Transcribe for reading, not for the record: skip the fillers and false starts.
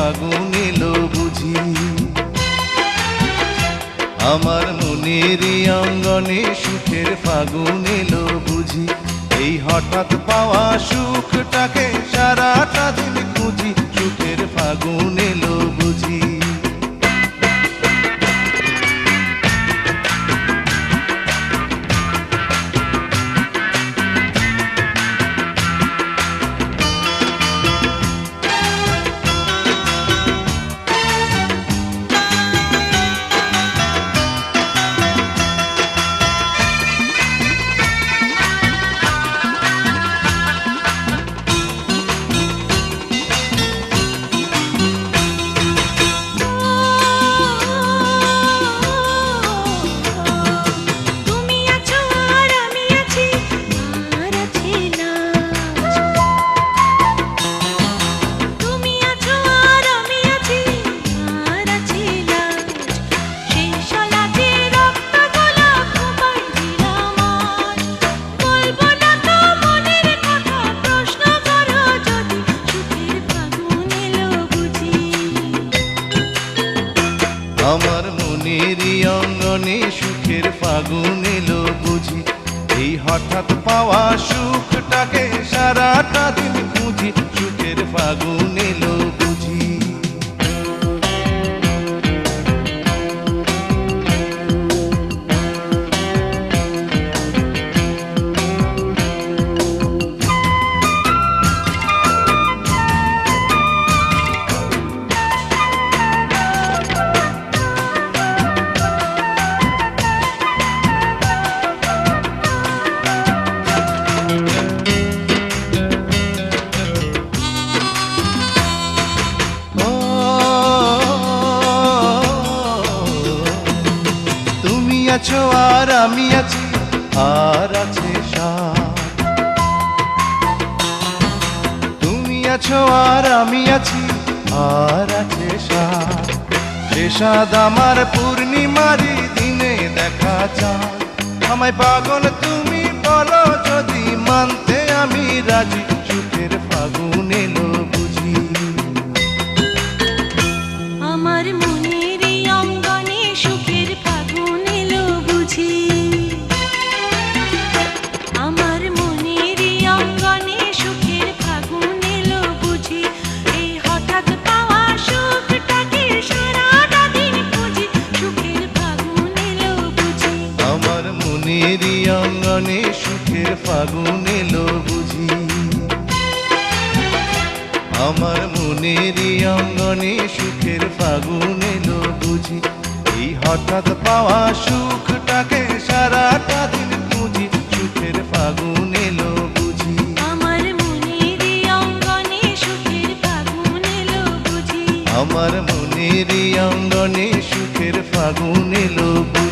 ফাগুন এলো বুঝি। আমার মনেরই অঙ্গনে সুখের ফাগুন এলো বুঝি। এই হঠাৎ পাওয়া সুখটাকে সারাটা দিন খুঁজি, সুখের ফাগুন এলো বুঝি। আমার মনেরই অঙ্গনে সুখের ফাগুন এলো বুঝি। এই হঠাৎ পাওয়া সুখটাকে সারাটা দিন খুঁজি, সুখের ফাগুন এলো বুঝি। আছো আর আমি আছি, আর আছে সাথ। তুমি আছো আর আমি আছি, আর আছে সাথ। সে সাদ আমার পূর্ণিমারি দিনে দেখা চাঁদ। আমায় পাগল তুমি বলো যদি, মানতে আমি রাজি, সুখের ফাগুন এলো বুঝি। আমার মনেরই অঙ্গনে সুখের ফাগুন এলো বুঝি। আমার মনেরই অঙ্গনে সুখের ফাগুন এলো বুঝি। এই হঠাৎ পাওয়া সুখটাকে সারাটা দিন খুঁজি, সুখের ফাগুন এলো বুঝি। আমার মনেরই অঙ্গনে সুখের ফাগুন এলো বুঝি। আমার মনেরই অঙ্গনে সুখের ফাগুন এলো বুঝি। এই হঠাৎ পাওয়া সুখটাকে সারাটা দিন খুঁজি, সুখের ফাগুন এলো বুঝি। আমার মনেরই অঙ্গনে সুখের ফাগুন এলো বুঝি। আমার মনেরই অঙ্গনে সুখের ফাগুন এলো বুঝি।